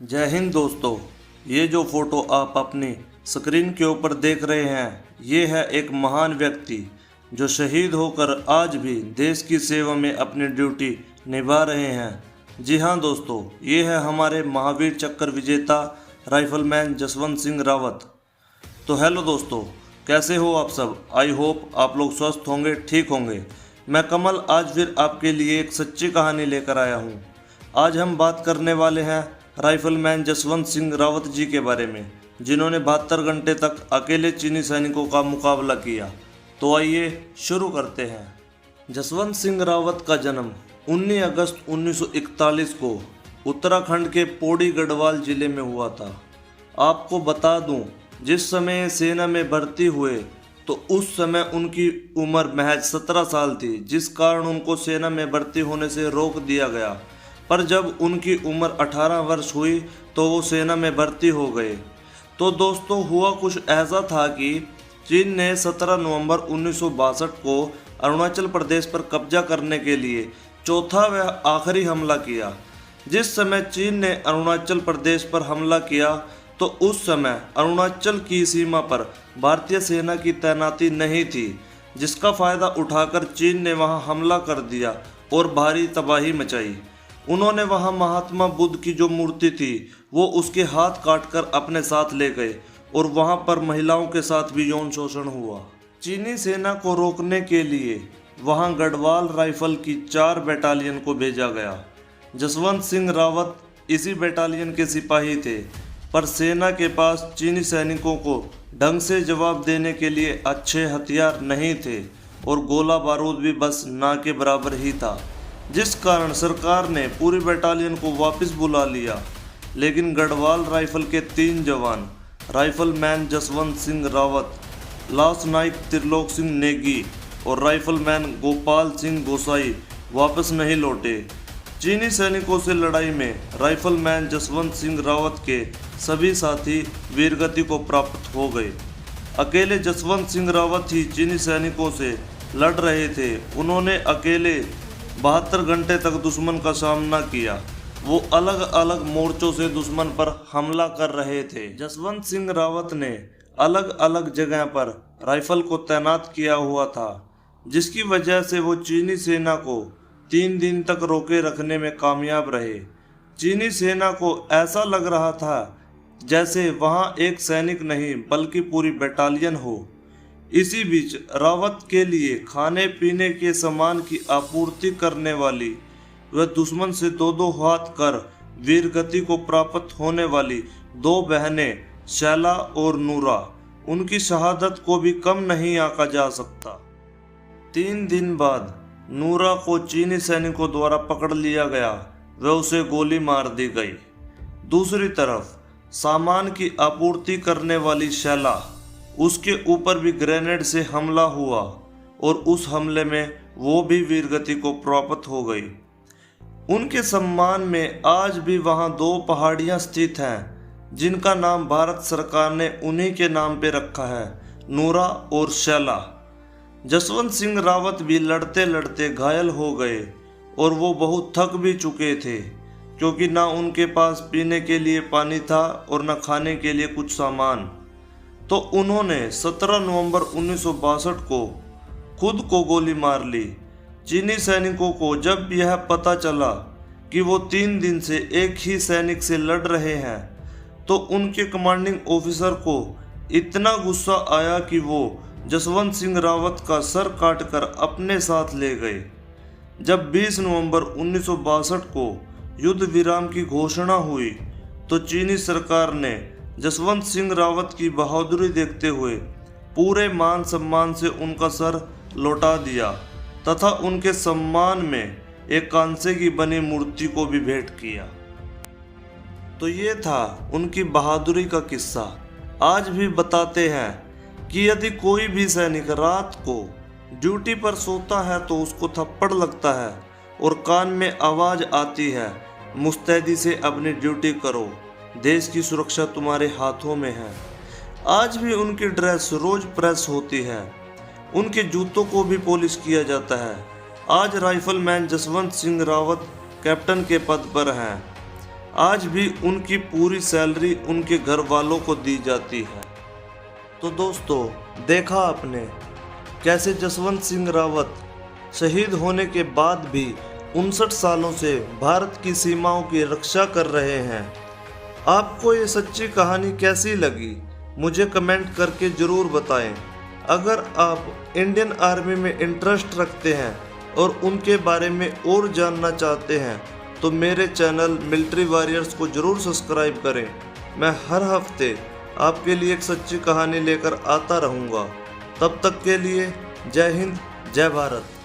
जय हिंद दोस्तों। ये जो फोटो आप अपनी स्क्रीन के ऊपर देख रहे हैं, ये है एक महान व्यक्ति जो शहीद होकर आज भी देश की सेवा में अपनी ड्यूटी निभा रहे हैं। जी हाँ दोस्तों, ये है हमारे महावीर चक्र विजेता राइफलमैन जसवंत सिंह रावत। तो हेलो दोस्तों, कैसे हो आप सब? आई होप आप लोग स्वस्थ होंगे, ठीक होंगे। मैं कमल आज फिर आपके लिए एक सच्ची कहानी लेकर आया हूँ। आज हम बात करने वाले हैं राइफलमैन जसवंत सिंह रावत जी के बारे में, जिन्होंने 72 घंटे तक अकेले चीनी सैनिकों का मुकाबला किया। तो आइए शुरू करते हैं। जसवंत सिंह रावत का जन्म 19 अगस्त 1941 को उत्तराखंड के पौड़ी गढ़वाल जिले में हुआ था। आपको बता दूं, जिस समय सेना में भर्ती हुए तो उस समय उनकी उम्र महज 17 साल थी, जिस कारण उनको सेना में भर्ती होने से रोक दिया गया। पर जब उनकी उम्र 18 वर्ष हुई तो वो सेना में भर्ती हो गए। तो दोस्तों, हुआ कुछ ऐसा था कि चीन ने 17 नवंबर 1962 को अरुणाचल प्रदेश पर कब्जा करने के लिए चौथा व आखिरी हमला किया। जिस समय चीन ने अरुणाचल प्रदेश पर हमला किया तो उस समय अरुणाचल की सीमा पर भारतीय सेना की तैनाती नहीं थी, जिसका फ़ायदा उठाकर चीन ने वहां हमला कर दिया और भारी तबाही मचाई। उन्होंने वहां महात्मा बुद्ध की जो मूर्ति थी वो उसके हाथ काटकर अपने साथ ले गए और वहां पर महिलाओं के साथ भी यौन शोषण हुआ। चीनी सेना को रोकने के लिए वहां गढ़वाल राइफल की 4 बटालियन को भेजा गया। जसवंत सिंह रावत इसी बटालियन के सिपाही थे, पर सेना के पास चीनी सैनिकों को ढंग से जवाब देने के लिए अच्छे हथियार नहीं थे और गोला बारूद भी बस ना के बराबर ही था, जिस कारण सरकार ने पूरी बटालियन को वापस बुला लिया। लेकिन गढ़वाल राइफल के 3 जवान राइफलमैन जसवंत सिंह रावत, लांस नाइक त्रिलोक सिंह नेगी और राइफलमैन गोपाल सिंह गोसाई वापस नहीं लौटे। चीनी सैनिकों से लड़ाई में राइफलमैन जसवंत सिंह रावत के सभी साथी वीरगति को प्राप्त हो गए। अकेले जसवंत सिंह रावत ही चीनी सैनिकों से लड़ रहे थे। उन्होंने अकेले 72 घंटे तक दुश्मन का सामना किया। वो अलग अलग मोर्चों से दुश्मन पर हमला कर रहे थे। जसवंत सिंह रावत ने अलग अलग जगह पर राइफल को तैनात किया हुआ था, जिसकी वजह से वो चीनी सेना को 3 दिन तक रोके रखने में कामयाब रहे। चीनी सेना को ऐसा लग रहा था जैसे वहां एक सैनिक नहीं बल्कि पूरी बटालियन हो। इसी बीच रावत के लिए खाने पीने के सामान की आपूर्ति करने वाली व दुश्मन से 2-2 हाथ कर वीरगति को प्राप्त होने वाली 2 बहनें शैला और नूरा, उनकी शहादत को भी कम नहीं आंका जा सकता। 3 दिन बाद नूरा को चीनी सैनिकों द्वारा पकड़ लिया गया व उसे गोली मार दी गई। दूसरी तरफ सामान की आपूर्ति करने वाली शैला, उसके ऊपर भी ग्रेनेड से हमला हुआ और उस हमले में वो भी वीरगति को प्राप्त हो गई। उनके सम्मान में आज भी वहां 2 पहाड़ियां स्थित हैं, जिनका नाम भारत सरकार ने उन्हीं के नाम पे रखा है, नूरा और शैला। जसवंत सिंह रावत भी लड़ते लड़ते घायल हो गए और वो बहुत थक भी चुके थे, क्योंकि ना उनके पास पीने के लिए पानी था और न खाने के लिए कुछ सामान। तो उन्होंने 17 नवंबर 1962 को खुद को गोली मार ली। चीनी सैनिकों को जब यह पता चला कि वो 3 दिन से एक ही सैनिक से लड़ रहे हैं, तो उनके कमांडिंग ऑफिसर को इतना गुस्सा आया कि वो जसवंत सिंह रावत का सर काटकर अपने साथ ले गए। जब 20 नवंबर 1962 को युद्ध विराम की घोषणा हुई तो चीनी सरकार ने जसवंत सिंह रावत की बहादुरी देखते हुए पूरे मान सम्मान से उनका सर लौटा दिया तथा उनके सम्मान में एक कांसे की बनी मूर्ति को भी भेंट किया। तो ये था उनकी बहादुरी का किस्सा। आज भी बताते हैं कि यदि कोई भी सैनिक रात को ड्यूटी पर सोता है तो उसको थप्पड़ लगता है और कान में आवाज आती है, मुस्तैदी से अपनी ड्यूटी करो, देश की सुरक्षा तुम्हारे हाथों में है। आज भी उनकी ड्रेस रोज प्रेस होती है, उनके जूतों को भी पॉलिश किया जाता है। आज राइफलमैन जसवंत सिंह रावत कैप्टन के पद पर हैं। आज भी उनकी पूरी सैलरी उनके घर वालों को दी जाती है। तो दोस्तों, देखा आपने कैसे जसवंत सिंह रावत शहीद होने के बाद भी 59 सालों से भारत की सीमाओं की रक्षा कर रहे हैं। आपको ये सच्ची कहानी कैसी लगी मुझे कमेंट करके ज़रूर बताएं। अगर आप इंडियन आर्मी में इंटरेस्ट रखते हैं और उनके बारे में और जानना चाहते हैं तो मेरे चैनल मिलिट्री वॉरियर्स को ज़रूर सब्सक्राइब करें। मैं हर हफ्ते आपके लिए एक सच्ची कहानी लेकर आता रहूँगा। तब तक के लिए जय हिंद, जय भारत।